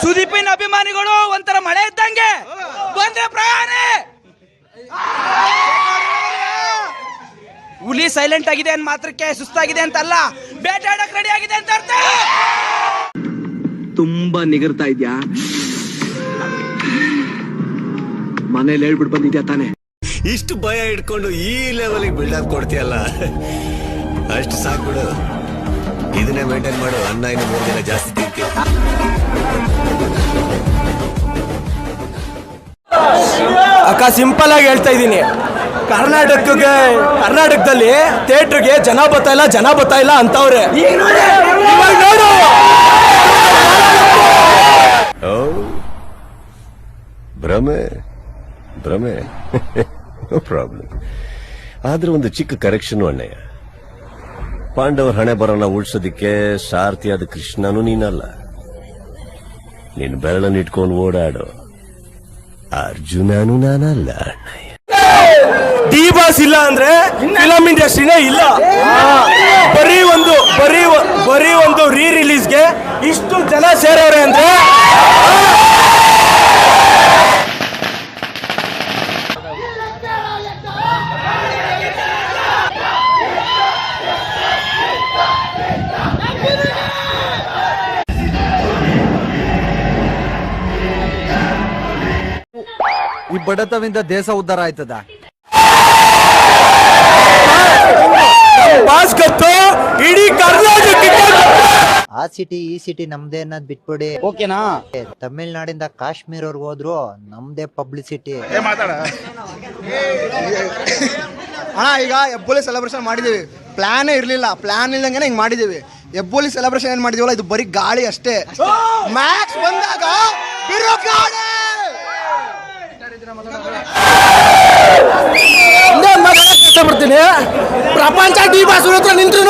ಸುದೀಪಿನ ಅಭಿಮಾನಿಗಳು ಒಂಥರ ಮಳೆ ಇದ್ದಂಗೆ ಬಂದ್ರೆ ಪ್ರಾಣಿ. ಹುಲಿ ಸೈಲೆಂಟ್ ಆಗಿದೆ ಅಂತ ಮಾತ್ರಕ್ಕೆ ಸುಸ್ತಾಗಿದೆ ಅಂತಲ್ಲ, ಬೇಟಾಡಕ್ ರೆಡಿ ಆಗಿದೆ ಅಂತ ಅರ್ಥ. ತುಂಬಾ ನಿಗರ್ತಾ ಇದ್ಯಾ? ಮನೇಲಿ ಹೇಳ್ಬಿಟ್ಟು ಬಂದಿದ್ಯಾ ತಾನೆ? ಇಷ್ಟು ಭಯ ಇಟ್ಕೊಂಡು ಈ ಲೆವೆಲ್ಗೆ ಬಿಲ್ಡಪ್ ಕೊಡ್ತೀಯಲ್ಲ, ಅಷ್ಟು ಸಾಕ್ಬಿಡು. ಇದನ್ನೇ ಮೇಂಟೈನ್ ಮಾಡು. ಅನ್ನ ಇನ್ನು 3 ದಿನ ಜಾಸ್ತಿ ತಿಂತೀವಿ. ಅಕ್ಕ, ಸಿಂಪಲ್ ಆಗಿ ಹೇಳ್ತಾ ಇದ್ದೀನಿ, ಕರ್ನಾಟಕದಲ್ಲಿ ಥಿಯೇಟರ್ಗೆ ಜನ ಬರ್ತಾ ಇಲ್ಲ ಅಂತವ್ರೆ. ನೋಡು, ಭ್ರಮೆ ನೋ ಪ್ರಾಬ್ಲಮ್. ಆದ್ರೆ ಒಂದು ಚಿಕ್ಕ ಕರೆಕ್ಷನ್ ಅಣ್ಣಯ್ಯ. ಪಾಂಡವರ ಹಣೆ ಬರೋಣ ಉಳ್ಸೋದಿಕ್ಕೆ ಸಾರಥಿಯಾದ ಕೃಷ್ಣನೂ ನೀನಲ್ಲ. ನೀನ್ ಬೆರಳನ್ನು ಇಟ್ಕೊಂಡು ಓಡಾಡೋ ಅರ್ಜುನನೂ ನಾನಲ್ಲ ಅಣ್ಣಯ್ಯ. ಡಿ ಬಾಸ್ ಇಲ್ಲ ಅಂದ್ರೆ ಫಿಲಂ ಇಂಡಸ್ಟ್ರಿನೇ ಇಲ್ಲ. ಬರೀ ಒಂದು ರೀ ರಿಲೀಸ್ಗೆ ಇಷ್ಟು ಜನ ಸೇರವ್ರೆ ಅಂದ್ರೆ ಈ ಬಡತವಿಂದ ದೇಶ ಉದ್ಧಾರ ಆಯ್ತದ? ಇಡೀ ಕರ್ನಾಟಕ ಆ ಸಿಟಿ ಈ ಸಿಟಿ ನಮ್ದೇ ಅನ್ನೋದ್ ಬಿಟ್ಬಿಡಿ, ಓಕೆನಾ? ತಮಿಳ್ನಾಡಿಂದ ಕಾಶ್ಮೀರವ್ರಿಗೆ ಹೋದ್ರು ನಮ್ದೇ ಪಬ್ಲಿಸಿಟಿ. ಅಣ್ಣ, ಈಗ ಹೆಬ್ಬುಲಿ ಸೆಲೆಬ್ರೇಷನ್ ಮಾಡಿದೀವಿ, ಪ್ಲಾನೇ ಇರ್ಲಿಲ್ಲ. ಪ್ಲಾನ್ ಇಲ್ದಂಗೆ ಹಿಂಗ್ ಮಾಡಿದೀವಿ. ಹೆಬ್ಬುಲಿ ಸೆಲೆಬ್ರೇಷನ್ ಏನ್ ಮಾಡಿದೀವಲ್ಲ, ಇದು ಬರೀ ಗಾಳಿ ಅಷ್ಟೇ. ಮ್ಯಾಕ್ಸ್ ಬಂದಾಗ ಬಿರೋ ಗಾಳಿ. ಬರ್ತೀನಿ, ಪ್ರಪಂಚ ಡಿ ಬಾಸ್ ಹತ್ರ ನಿಂತ್ರು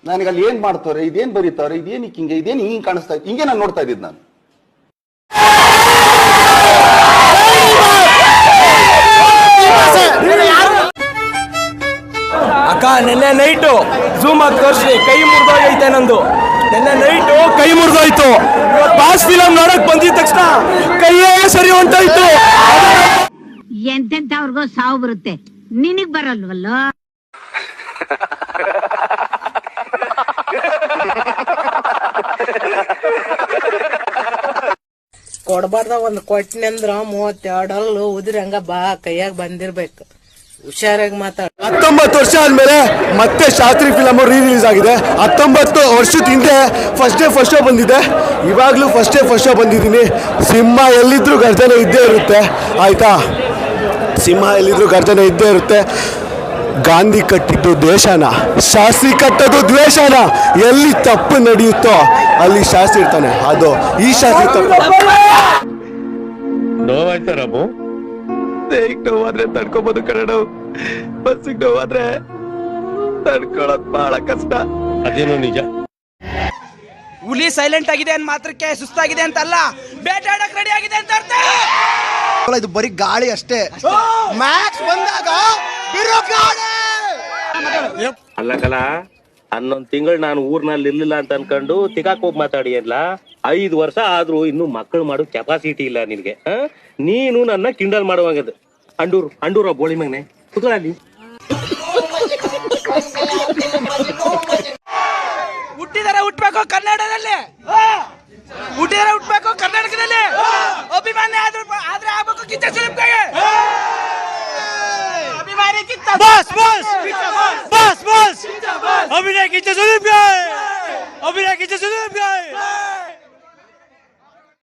ನನಗೆ ಅಲ್ಲಿ ಏನ್ ಮಾಡ್ತಾರೆ, ಇದೇನ್ ಬರೀತಾರೆ, ಇದೇನ್ ಹಿಂಗೆ, ಇದೇನ್ ಹಿಂಗ್ ಕಾಣಿಸ್ತಾ ಇತ್ತು, ಹಿಂಗೆ ನಾನು ನೋಡ್ತಾ ಇದ್ದಿದ್ದು ನಾನು. ಅಕ್ಕ, ನೆನ್ನೆ ನೈಟು ಝೂಮ್ ಆಗಿ ತೋರಿಸಿ ಕೈ ಮುರಿದೋಗೈತೆ ನಂದು. ನೆನ್ನೆ ನೈಟು ಕೈ ಮುರಿದೋಯ್ತು. ಬಾಸ್ ಫಿಲಂ ನೋಡಕ್ ಬಂದಿದ ತಕ್ಷಣ ಕೈಯೇ ಸರಿ ಹೊಂಟೋಯ್ತು. ಎಂತೆಂತವ್ರಿಗೋ ಸಾವು ಬರುತ್ತೆ, ನಿನಗ್ ಬರಲ್ವಲ್ಲ. ಕೊಡ್ಬಾರ್ದ ಒಂದ್ ಕೊಟ್ಟಿನಂದ್ರ 32 ಅಲ್ಲು ಉದ್ರಂಗ ಬಾ ಕೈಯಾಗ ಬಂದಿರ್ಬೇಕು. ಹುಷಾರಾಗಿ ಮಾತಾಡ. 19 ವರ್ಷ ಆದ್ಮೇಲೆ ಮತ್ತೆ ಶಾಸ್ತ್ರಿ ಫಿಲಮ್ ರೀ ರಿಲೀಸ್ ಆಗಿದೆ. 19 ವರ್ಷದ ಹಿಂದೆ ಫಸ್ಟ್ ಶೋ ಬಂದಿದೆ, ಇವಾಗ್ಲೂ ಫಸ್ಟ್ ಶೋ ಬಂದಿದ್ದೀನಿ. ಸಿಂಹ ಎಲ್ಲಿದ್ರು ಗರ್ಜನೆ ಇದ್ದೇ ಇರುತ್ತೆ, ಆಯ್ತಾ? ಸಿಂಹ ಎಲ್ಲಿದ್ರು ಗರ್ಜನೆ ಇದ್ದೇ ಇರುತ್ತೆ. ಗಾಂಧಿ ಕಟ್ಟಿದ್ದು ದೇಶನ, ಶಾಸ್ತ್ರಿ ಕಟ್ಟೋದು ದ್ವೇಷನ. ಎಲ್ಲಿ ತಪ್ಪು ನಡೆಯುತ್ತೋ ಅಲ್ಲಿ ಶಾಸ್ತ್ರಿ ಇರ್ತಾನೆ, ಅದು ಈ ಶಾಸ್ತ್ರಿ ತಪ್ಪು. ನೋವಾಯ್ತಾ ರಾಮು? ದೇಹಕ್ಕೆ ನೋವಾದ್ರೆ ತಡ್ಕೋಬಹುದು ಕಣೋ, ಬಸ್ಸಿಗೆ ನೋವಾದ್ರೆ ತಡ್ಕೊಳ್ಳೋದು ಬಹಳ ಕಷ್ಟ. ಅದೇನೋ ನಿಜ. ಹುಲಿ ಸೈಲೆಂಟ್ ಆಗಿದೆ ಅಂತ ಮಾತ್ರಕ್ಕೆ ಸುಸ್ತಾಗಿದೆ ಅಂತಲ್ಲ, ಬೇಟಾಡಕ್ ರೆಡಿ ಆಗಿದೆ ಅಂತ ಅರ್ಥ. ಇದು ಬರೀ ಗಾಳಿ ಅಷ್ಟೇ. ಮ್ಯಾಕ್ಸ್ ಬಂದಾಗ ಬಿರೋ ಗಾಳಿ. ಅಲ್ಲ ಕಲ, 11 ತಿಂಗಳು ನಾನು ಊರ್ನಲ್ಲಿ ಇರ್ಲಿಲ್ಲ ಅಂತ ಅನ್ಕೊಂಡು ತಿಗಾಕ್ ಹೋಗಿ ಮಾತಾಡಿ ಅಲ್ಲ. 5 ವರ್ಷ ಆದ್ರೂ ಇನ್ನು ಮಕ್ಕಳು ಮಾಡೋ ಕೆಪಾಸಿಟಿ ಇಲ್ಲ ನಿನ್ಗೆ. ನೀನು ನನ್ನ ಕಿಂಡಲ್ ಮಾಡುವಾಗದು. ಅಂಡೂರ ಬೋಳಿ ಮಗನೆ ಕುತ್ಕೊಳ್ಳಿ. ಹುಟ್ಟಿದರೆ ಹುಟ್ಬೇಕು ಕನ್ನಡದಲ್ಲಿ, ಹುಟ್ಟಿದರೆ ಹುಟ್ಬೇಕು ಕರ್ನಾಟಕದಲ್ಲಿ. ಅಭಿಮಾನಿ ಆದ್ರೆ ಆಗ್ಬೇಕು ಕಿಚ್ಚ ಸುದೀಪ್ ಕೈಗೆ. ಅಭಿಮಾನಿ ಕಿಚ್ಚ ಬಾಸ್.